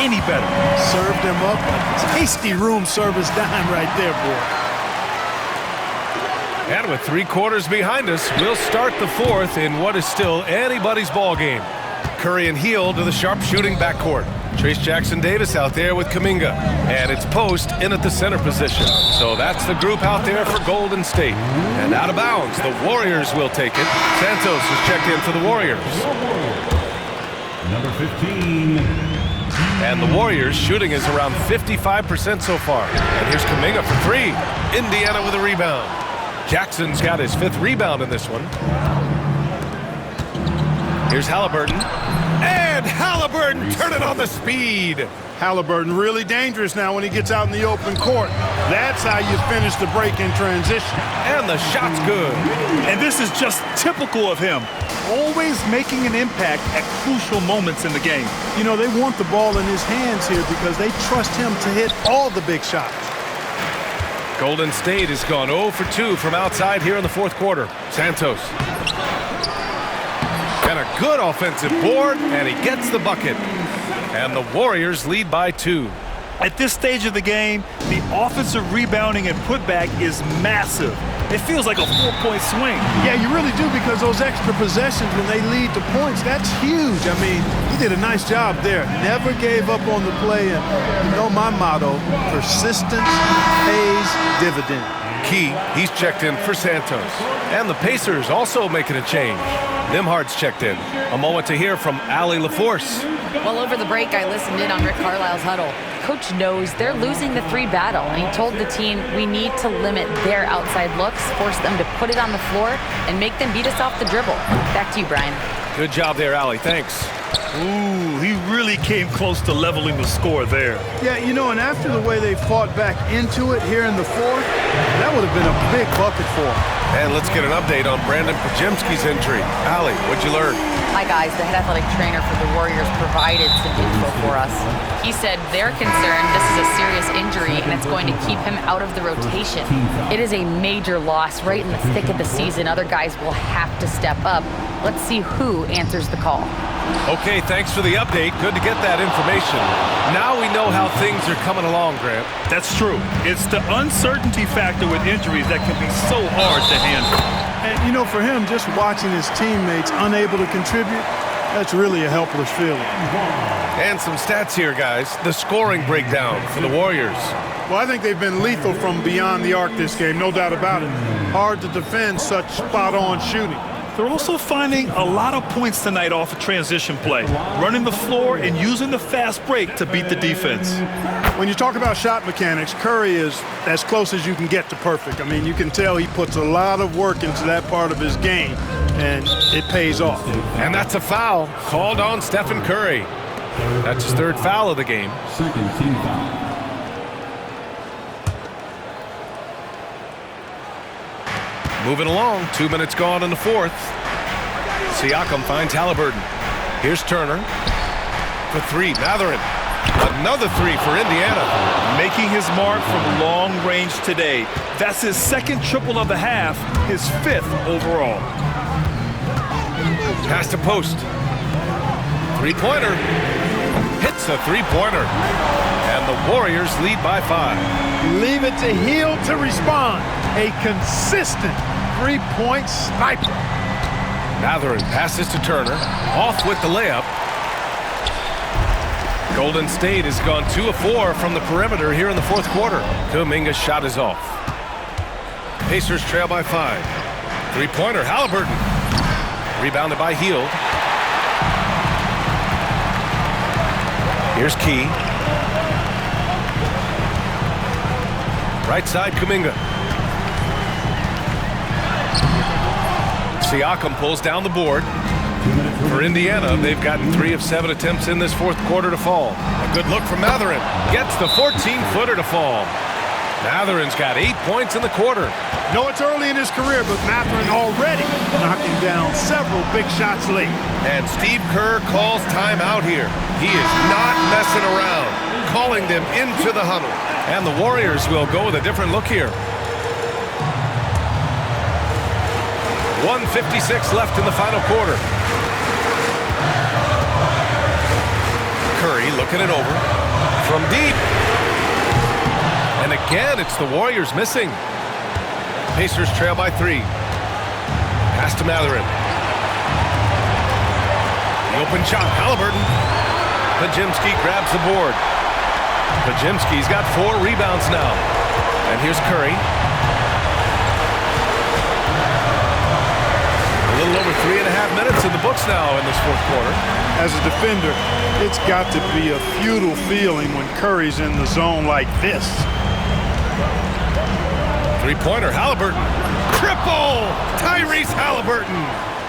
any better. Served him up a tasty room service dime right there, boy. And with 3 quarters behind us, we'll start the fourth in what is still anybody's ball game. Curry and Hield to the sharpshooting backcourt. Trace Jackson-Davis out there with Kuminga. And it's Post in at the center position. So that's the group out there for Golden State. And out of bounds, the Warriors will take it. Santos is checked in for the Warriors. Number 15. And the Warriors shooting is around 55% so far. And here's Kuminga for 3. Indiana with a rebound. Jackson's got his 5th rebound in this one. Here's Halliburton. And Halliburton turning on the speed. Halliburton really dangerous now when he gets out in the open court. That's how you finish the break in transition. And the shot's good. And this is just typical of him. Always making an impact at crucial moments in the game. You know, they want the ball in his hands here because they trust him to hit all the big shots. Golden State has gone 0 for 2 from outside here in the fourth quarter. Santos. And a good offensive board, and he gets the bucket. And the Warriors lead by 2. At this stage of the game, the offensive rebounding and putback is massive. It feels like a 4-point swing. Yeah, you really do, because those extra possessions when they lead to points, that's huge. I mean, he did a nice job there. Never gave up on the play, and you know my motto, persistence pays dividends. Key, he's checked in for Santos. And the Pacers also making a change. Nimhard's checked in. A moment to hear from Allie LaForce. Well, over the break, I listened in on Rick Carlisle's huddle. Coach knows they're losing the 3 battle, and he told the team we need to limit their outside looks, force them to put it on the floor, and make them beat us off the dribble. Back to you, Brian. Good job there, Allie. Thanks. Ooh, he really came close to leveling the score there. Yeah, you know, and after the way they fought back into it here in the fourth, that would have been a big bucket for them. And let's get an update on Brandon Pajemski's injury. Allie, what'd you learn? Hi, guys. The head athletic trainer for the Warriors provided some info for us. He said they're concerned this is a serious injury and it's going to keep him out of the rotation. It is a major loss right in the thick of the season. Other guys will have to step up. Let's see who answers the call. Okay, thanks for the update. Good to get that information. Now we know how things are coming along, Grant. That's true. It's the uncertainty factor with injuries that can be so hard to handle. And, you know, for him, just watching his teammates unable to contribute, that's really a helpless feeling. And some stats here, guys. The scoring breakdown for the Warriors. Well, I think they've been lethal from beyond the arc this game, no doubt about it. Hard to defend such spot-on shooting. They're also finding a lot of points tonight off of transition play, running the floor and using the fast break to beat the defense. When you talk about shot mechanics, Curry is as close as you can get to perfect. I mean, you can tell he puts a lot of work into that part of his game, and it pays off. And that's a foul called on Stephen Curry. That's his 3rd foul of the game. Second team foul. Moving along, 2 minutes gone in the fourth. Siakam finds Halliburton. Here's Turner. For 3, Mathurin. Another 3 for Indiana. Making his mark from long range today. That's his 2nd triple of the half, his 5th overall. Pass to Post. 3-pointer. Hits a 3-pointer. And the Warriors lead by 5. Leave it to Hield to respond. A consistent 3-point sniper. Mathurin passes to Turner. Off with the layup. Golden State has gone 2 of 4 from the perimeter here in the fourth quarter. Kuminga's shot is off. Pacers trail by 5. 3-pointer, Halliburton. Rebounded by Hield. Here's Key. Right side, Kuminga. Siakam pulls down the board. For Indiana, they've gotten 3 of 7 attempts in this fourth quarter to fall. A good look from Mathurin. Gets the 14-footer to fall. Mathurin's got 8 points in the quarter. No, it's early in his career, but Mathurin already knocking down several big shots late. And Steve Kerr calls timeout here. He is not messing around, calling them into the huddle. And the Warriors will go with a different look here. 1:56 left in the final quarter. Curry looking it over. From deep. And again, it's the Warriors missing. Pacers trail by 3. Pass to Mathurin. The open shot, Haliburton. Podziemski grabs the board. Podziemski's got 4 rebounds now. And here's Curry. A little over 3.5 minutes in the books now in this fourth quarter. As a defender, it's got to be a futile feeling when Curry's in the zone like this. Three-pointer, Haliburton. Triple! Tyrese Haliburton.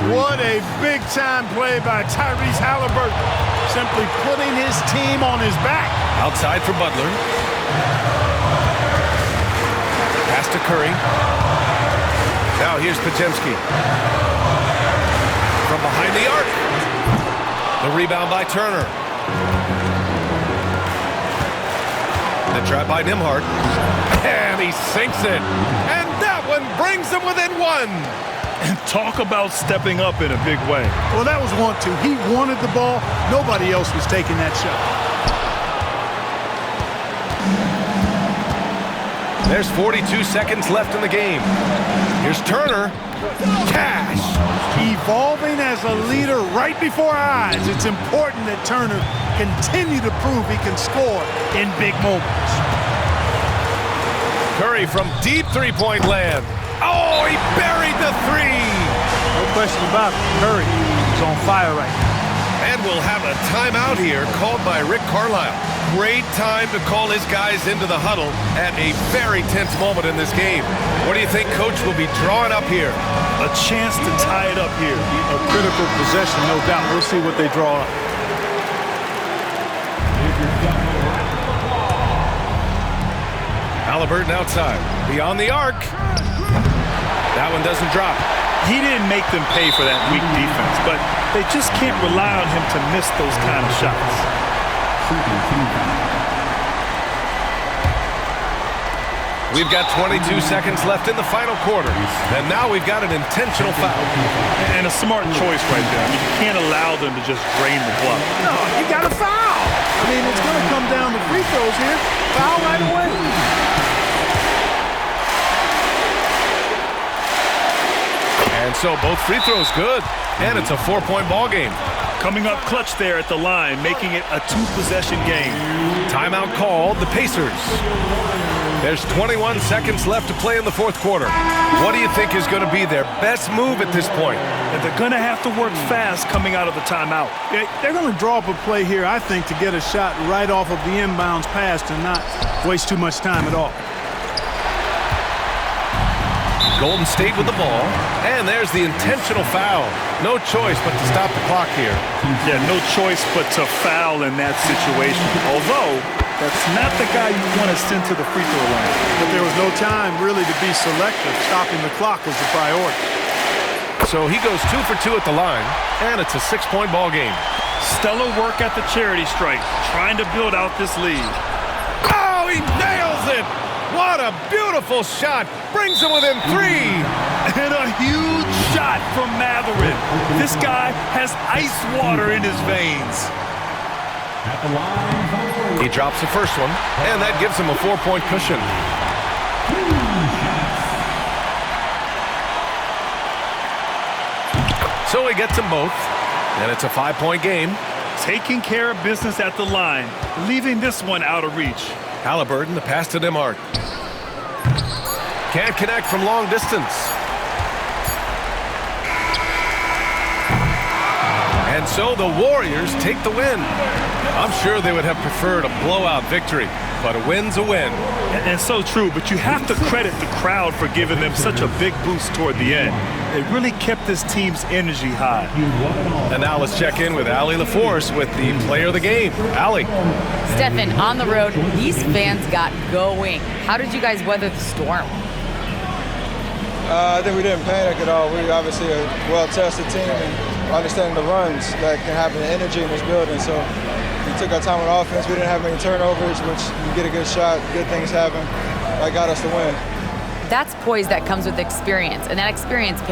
What a big-time play by Tyrese Haliburton. Simply putting his team on his back. Outside for Butler. Pass to Curry. Now here's Podziemski. From behind the arc. The rebound by Turner. The trap by Nembhard. And he sinks it. And that one brings them within 1. And talk about stepping up in a big way. Well, that was 1-2. He wanted the ball. Nobody else was taking that shot. There's 42 seconds left in the game. Here's Turner. Cash. Evolving as a leader right before our eyes. It's important that Turner continue to prove he can score in big moments. Curry from deep three-point land. Oh, he buried the 3. No question about it. Curry is on fire right now. And we'll have a timeout here called by Rick Carlisle. Great time to call his guys into the huddle at a very tense moment in this game. What do you think Coach will be drawing up here? A chance to tie it up here. A critical possession, no doubt. We'll see what they draw up. Haliburton outside. Beyond the arc. That one doesn't drop. He didn't make them pay for that weak defense, but they just can't rely on him to miss those kind of shots. We've got 22 seconds left in the final quarter. And now we've got an intentional foul. And a smart choice right there. I mean, you can't allow them to just drain the clock. No, you got to foul. I mean, it's going to come down to free throws here. Foul right away. And so both free throws good. And it's a 4-point ball game. Coming up clutch there at the line, making it a 2-possession game. Timeout called, the Pacers. There's 21 seconds left to play in the fourth quarter. What do you think is going to be their best move at this point? And they're going to have to work fast coming out of the timeout. They're going to draw up a play here, I think, to get a shot right off of the inbounds pass and not waste too much time at all. Golden State with the ball. And there's the intentional foul. No choice but to stop the clock here. Yeah, no choice but to foul in that situation. Although, that's not the guy you want to send to the free throw line. But there was no time really to be selective. Stopping the clock was the priority. So he goes 2 for 2 at the line, and it's a 6-point ball game. Stellar work at the charity stripe, trying to build out this lead. Oh, he nails it! What a beautiful shot! Brings him within 3! And a huge shot from Mathurin. This guy has ice water in his veins. He drops the first one, and that gives him a 4-point cushion. So he gets them both, and it's a 5-point game. Taking care of business at the line, leaving this one out of reach. Haliburton, the pass to Nembhard. Can't connect from long distance. And so the Warriors take the win. I'm sure they would have preferred a blowout victory, but a win's a win. And so true, but you have to credit the crowd for giving them such a big boost toward the end. It really kept this team's energy high. And now let's check in with Allie LaForce with the player of the game. Allie. Stephen, on the road, these fans got going. How did you guys weather the storm? I think we didn't panic at all. We obviously a well-tested team and understanding the runs that can happen, the energy in this building. So we took our time on offense. We didn't have many turnovers, which you get a good shot, good things happen. That got us the win. That's poise that comes with experience, and that experience